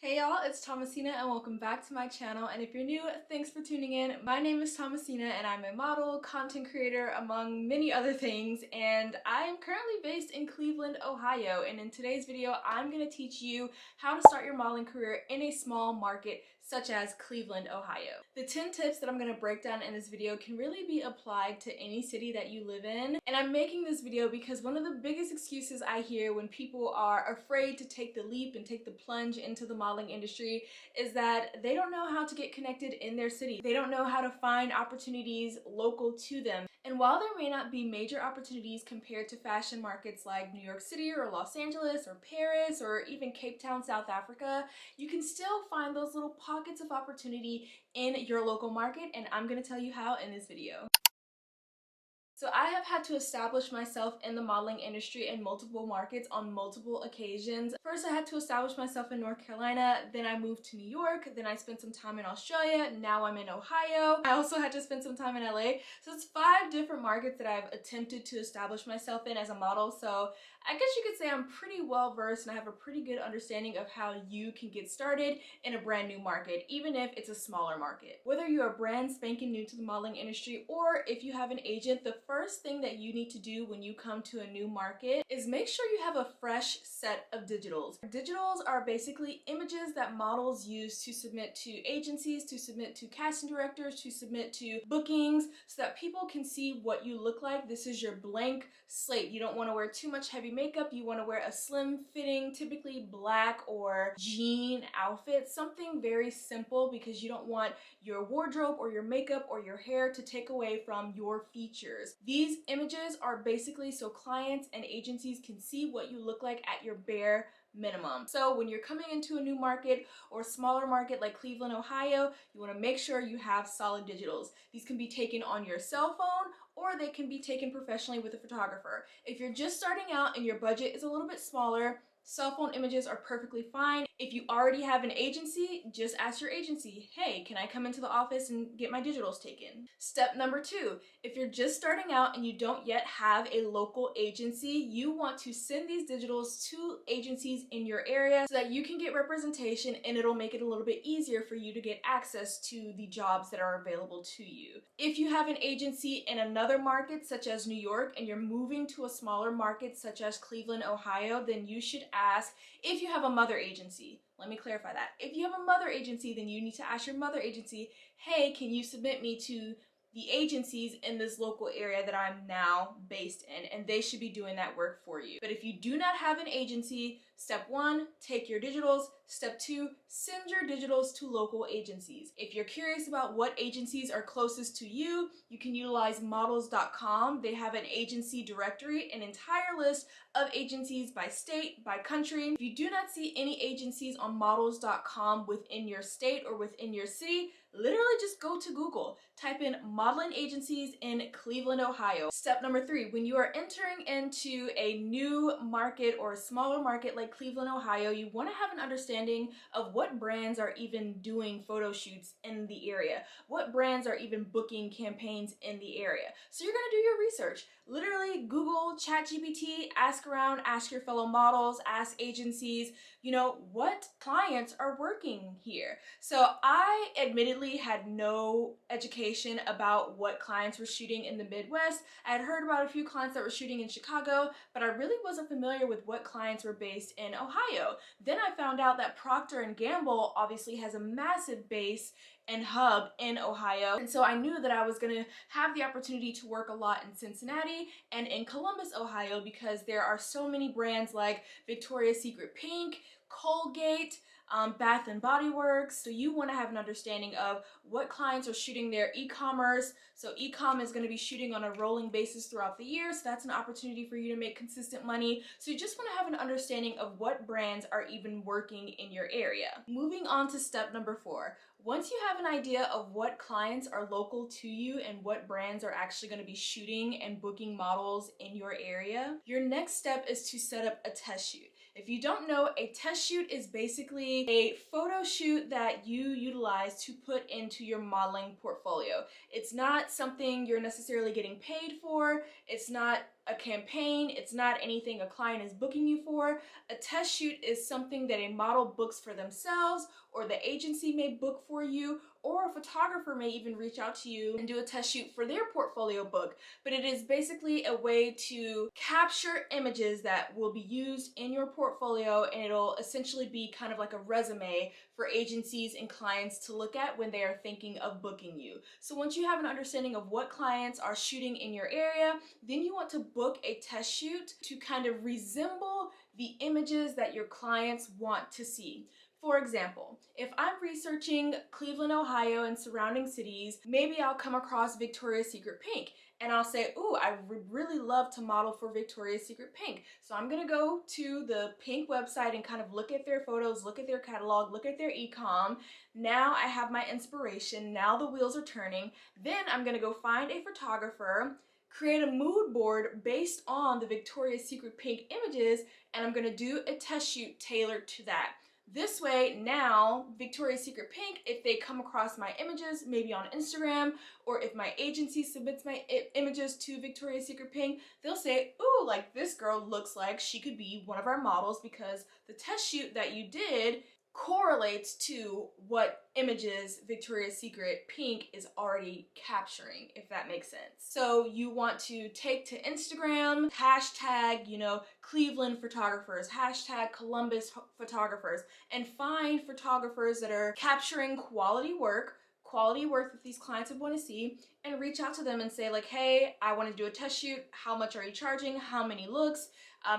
Hey y'all, it's Thomasina and welcome back to my channel, and if you're new, thanks for tuning in. My name is Thomasina and I'm a model, content creator, among many other things, and I'm currently based in Cleveland, Ohio, and in today's video I'm going to teach you how to start your modeling career in a small market such as Cleveland, Ohio. The 10 tips that I'm going to break down in this video can really be applied to any city that you live in, and I'm making this video because one of the biggest excuses I hear when people are afraid to take the leap and take the plunge into the modeling industry is that they don't know how to get connected in their city. They don't know how to find opportunities local to them. And while there may not be major opportunities compared to fashion markets like New York City or Los Angeles or Paris or even Cape Town, South Africa, you can still find those little pockets of opportunity in your local market, and I'm going to tell you how in this video. So I have had to establish myself in the modeling industry in multiple markets on multiple occasions. First, I had to establish myself in North Carolina, then I moved to New York, then I spent some time in Australia, now I'm in Ohio. I also had to spend some time in LA. So it's 5 different markets that I've attempted to establish myself in as a model. So I guess you could say I'm pretty well versed and I have a pretty good understanding of how you can get started in a brand new market, even if it's a smaller market. Whether you're brand spanking new to the modeling industry or if you have an agent, the first thing that you need to do when you come to a new market is make sure you have a fresh set of digitals. Digitals are basically images that models use to submit to agencies, to submit to casting directors, to submit to bookings, so that people can see what you look like. This is your blank slate. You don't want to wear too much heavy makeup. You want to wear a slim fitting, typically black or jean outfit, something very simple, because you don't want your wardrobe or your makeup or your hair to take away from your features. These images are basically so clients and agencies can see what you look like at your bare minimum. So when you're coming into a new market or smaller market like Cleveland, Ohio, you want to make sure you have solid digitals. These can be taken on your cell phone or they can be taken professionally with a photographer. If you're just starting out and your budget is a little bit smaller, cell phone images are perfectly fine. If you already have an agency, just ask your agency, hey, can I come into the office and get my digitals taken? Step number 2, if you're just starting out and you don't yet have a local agency, you want to send these digitals to agencies in your area so that you can get representation, and it'll make it a little bit easier for you to get access to the jobs that are available to you. If you have an agency in another market such as New York and you're moving to a smaller market such as Cleveland, Ohio, then you should ask if you have a mother agency. Let me clarify that. If you have a mother agency, then you need to ask your mother agency, hey, can you submit me to the agencies in this local area that I'm now based in, and they should be doing that work for you. But if you do not have an agency, step 1, take your digitals. Step 2, send your digitals to local agencies. If you're curious about what agencies are closest to you, you can utilize models.com. They have an agency directory, an entire list of agencies by state, by country. If you do not see any agencies on models.com within your state or within your city, literally just go to Google, type in modeling agencies in Cleveland, Ohio. Step number 3, when you are entering into a new market or a smaller market like Cleveland, Ohio, you want to have an understanding of what brands are even doing photo shoots in the area, what brands are even booking campaigns in the area. So you're going to do your research. Literally Google, ChatGPT, ask around, ask your fellow models, ask agencies, what clients are working here. So I admittedly had no education about what clients were shooting in the Midwest. I had heard about a few clients that were shooting in Chicago, but I really wasn't familiar with what clients were based in Ohio. Then I found out that Procter & Gamble obviously has a massive base and hub in Ohio, and so I knew that I was going to have the opportunity to work a lot in Cincinnati and in Columbus, Ohio, because there are so many brands like Victoria's Secret Pink, Colgate, Bath and Body Works. So you want to have an understanding of what clients are shooting their e-commerce. So e-com is going to be shooting on a rolling basis throughout the year, so that's an opportunity for you to make consistent money. So you just want to have an understanding of what brands are even working in your area. Moving on to step number 4. Once you have an idea of what clients are local to you and what brands are actually going to be shooting and booking models in your area, your next step is to set up a test shoot. If you don't know, a test shoot is basically a photo shoot that you utilize to put into your modeling portfolio. It's not something you're necessarily getting paid for. It's not a campaign. It's not anything a client is booking you for. A test shoot is something that a model books for themselves, or the agency may book for you, or a photographer may even reach out to you and do a test shoot for their portfolio book. But it is basically a way to capture images that will be used in your portfolio, and it'll essentially be kind of like a resume for agencies and clients to look at when they are thinking of booking you. So once you have an understanding of what clients are shooting in your area, then you want to book a test shoot to kind of resemble the images that your clients want to see. For example, if I'm researching Cleveland, Ohio and surrounding cities, maybe I'll come across Victoria's Secret Pink and I'll say, ooh, I would really love to model for Victoria's Secret Pink. So I'm gonna go to the Pink website and kind of look at their photos, look at their catalog, look at their e-com. Now I have my inspiration, now the wheels are turning. Then I'm gonna go find a photographer, create a mood board based on the Victoria's Secret Pink images, and I'm gonna do a test shoot tailored to that. This way, now Victoria's Secret Pink, if they come across my images, maybe on Instagram, or if my agency submits my images to Victoria's Secret Pink, they'll say, ooh, like this girl looks like she could be one of our models because the test shoot that you did correlates to what images Victoria's Secret Pink is already capturing, if that makes sense. So you want to take to Instagram, hashtag, Cleveland photographers, hashtag Columbus photographers, and find photographers that are capturing quality work that these clients would want to see, and reach out to them and say like, hey, I want to do a test shoot. How much are you charging? How many looks?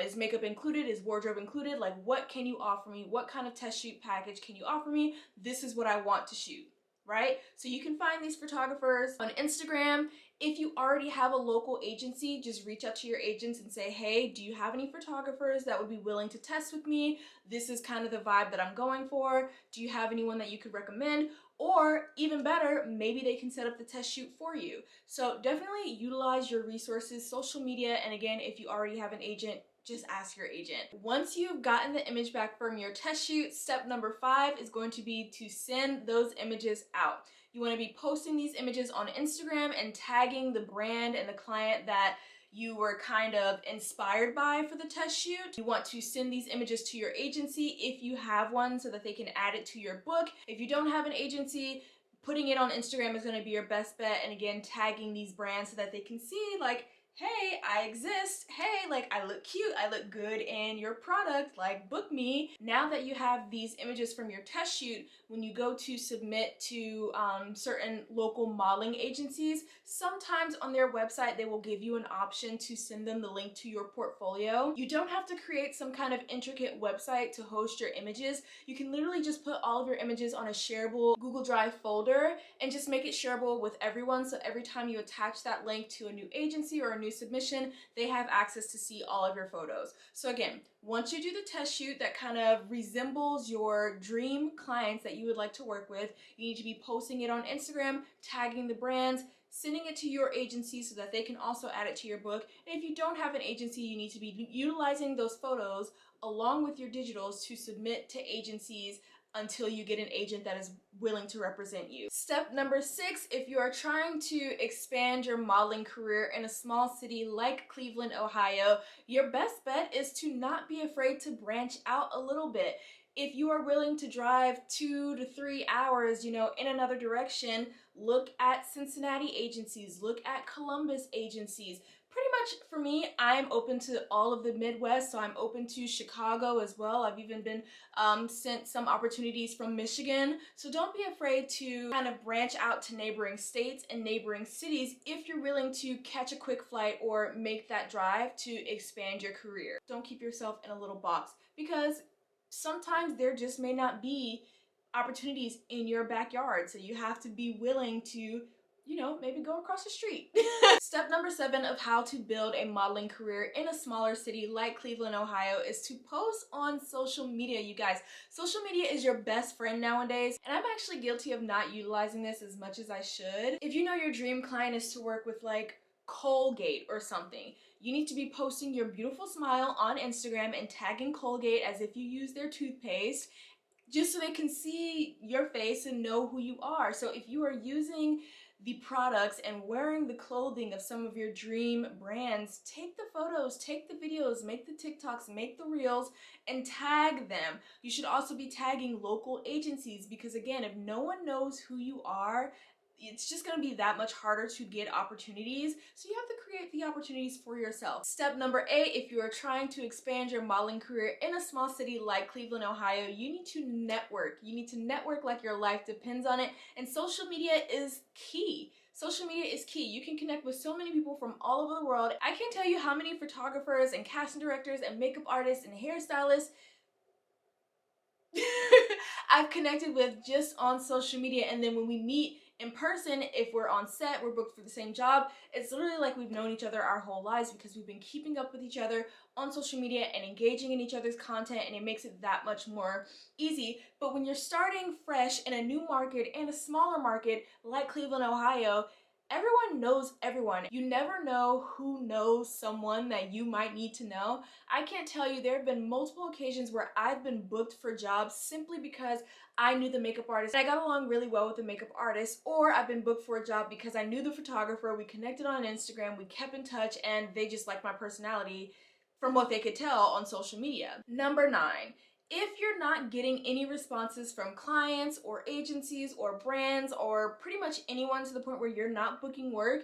Is makeup included? Is wardrobe included? Like, what can you offer me? What kind of test shoot package can you offer me? This is what I want to shoot, right? So you can find these photographers on Instagram. If you already have a local agency, just reach out to your agents and say, hey, do you have any photographers that would be willing to test with me? This is kind of the vibe that I'm going for. Do you have anyone that you could recommend? Or even better, maybe they can set up the test shoot for you. So definitely utilize your resources, social media, and again, if you already have an agent, just ask your agent. Once you've gotten the image back from your test shoot, step number 5 is going to be to send those images out. You want to be posting these images on Instagram and tagging the brand and the client that you were kind of inspired by for the test shoot. You want to send these images to your agency if you have one so that they can add it to your book. If you don't have an agency, putting it on Instagram is going to be your best bet, and again, tagging these brands so that they can see like, hey, I exist, hey, like I look cute, I look good in your product, like book me. Now that you have these images from your test shoot, when you go to submit to certain local modeling agencies, sometimes on their website they will give you an option to send them the link to your portfolio. You don't have to create some kind of intricate website to host your images. You can literally just put all of your images on a shareable Google Drive folder and just make it shareable with everyone, so every time you attach that link to a new agency or a new submission, they have access to see all of your photos. So again, once you do the test shoot that kind of resembles your dream clients that you would like to work with, you need to be posting it on Instagram, tagging the brands, sending it to your agency so that they can also add it to your book. And if you don't have an agency, you need to be utilizing those photos along with your digitals to submit to agencies until you get an agent that is willing to represent you. Step number 6, if you are trying to expand your modeling career in a small city like Cleveland, Ohio, your best bet is to not be afraid to branch out a little bit. If you are willing to drive 2 to 3 hours, in another direction, look at Cincinnati agencies, look at Columbus agencies. Pretty much for me, I'm open to all of the Midwest, so I'm open to Chicago as well. I've even been sent some opportunities from Michigan. So don't be afraid to kind of branch out to neighboring states and neighboring cities if you're willing to catch a quick flight or make that drive to expand your career. Don't keep yourself in a little box, because sometimes there just may not be opportunities in your backyard. So you have to be willing to maybe go across the street. Step number 7 of how to build a modeling career in a smaller city like Cleveland, Ohio is to post on social media, you guys. Social media is your best friend nowadays, and I'm actually guilty of not utilizing this as much as I should. If you know your dream client is to work with like Colgate or something, you need to be posting your beautiful smile on Instagram and tagging Colgate as if you use their toothpaste, just so they can see your face and know who you are. So if you are using the products and wearing the clothing of some of your dream brands, take the photos, take the videos, make the TikToks, make the reels, and tag them. You should also be tagging local agencies because, again, if no one knows who you are, it's just going to be that much harder to get opportunities. So you have to create the opportunities for yourself. Step number 8, if you are trying to expand your modeling career in a small city like Cleveland, Ohio, you need to network. You need to network like your life depends on it. And social media is key. Social media is key. You can connect with so many people from all over the world. I can't tell you how many photographers and casting directors and makeup artists and hairstylists I've connected with just on social media. And then when we meet in person, if we're on set, we're booked for the same job, it's literally like we've known each other our whole lives because we've been keeping up with each other on social media and engaging in each other's content, and it makes it that much more easy. But when you're starting fresh in a new market and a smaller market like Cleveland, Ohio, everyone knows everyone. You never know who knows someone that you might need to know. I can't tell you, there have been multiple occasions where I've been booked for jobs simply because I knew the makeup artist and I got along really well with the makeup artist, or I've been booked for a job because I knew the photographer, we connected on Instagram, we kept in touch, and they just liked my personality from what they could tell on social media. Number 9. If you're not getting any responses from clients or agencies or brands or pretty much anyone to the point where you're not booking work,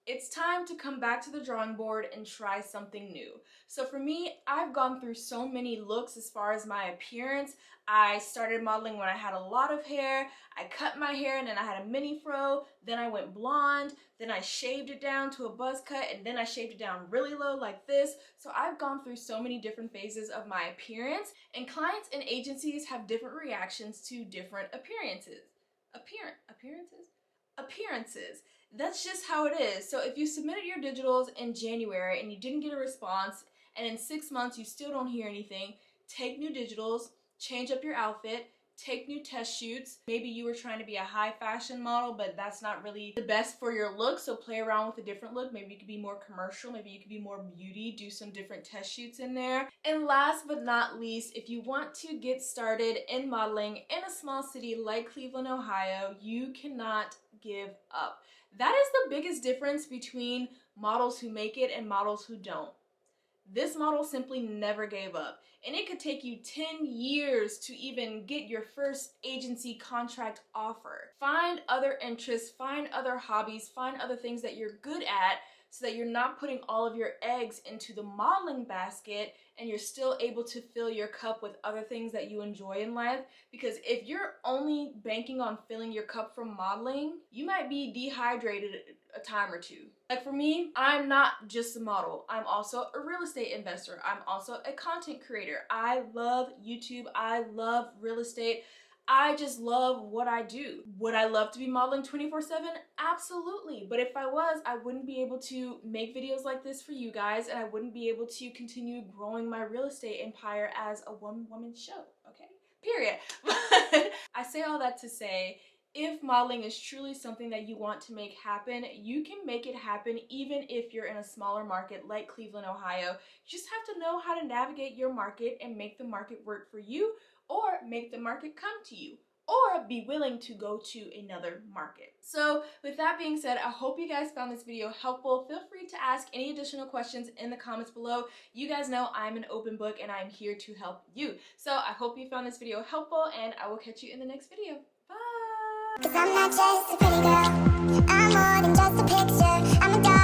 it's time to come back to the drawing board and try something new. So for me, I've gone through so many looks as far as my appearance. I started modeling when I had a lot of hair. I cut my hair and then I had a mini fro. Then I went blonde. Then I shaved it down to a buzz cut, and then I shaved it down really low like this. So I've gone through so many different phases of my appearance, and clients and agencies have different reactions to different appearances. Appearances. That's just how it is. So if you submitted your digitals in January and you didn't get a response, and in 6 months you still don't hear anything, take new digitals, change up your outfit, take new test shoots. Maybe you were trying to be a high fashion model, but that's not really the best for your look, so play around with a different look. Maybe you could be more commercial, maybe you could be more beauty, do some different test shoots in there. And last but not least, if you want to get started in modeling in a small city like Cleveland, Ohio, you cannot give up. That is the biggest difference between models who make it and models who don't. This model simply never gave up, and it could take you 10 years to even get your first agency contract offer. Find other interests, find other hobbies, find other things that you're good at so that you're not putting all of your eggs into the modeling basket and you're still able to fill your cup with other things that you enjoy in life. Because if you're only banking on filling your cup from modeling, you might be dehydrated a time or two. Like for me, I'm not just a model. I'm also a real estate investor. I'm also a content creator. I love YouTube. I love real estate. I just love what I do. Would I love to be modeling 24/7? Absolutely. But if I was, I wouldn't be able to make videos like this for you guys, and I wouldn't be able to continue growing my real estate empire as a one-woman show, okay? Period. But I say all that to say, if modeling is truly something that you want to make happen, you can make it happen even if you're in a smaller market like Cleveland, Ohio. You just have to know how to navigate your market and make the market work for you, or make the market come to you, or be willing to go to another market. So with that being said, I hope you guys found this video helpful. Feel free to ask any additional questions in the comments below. You guys know I'm an open book and I'm here to help you. So I hope you found this video helpful, and I will catch you in the next video. Bye! 'Cause I'm not just a pretty girl, I'm more than just a picture. I'm a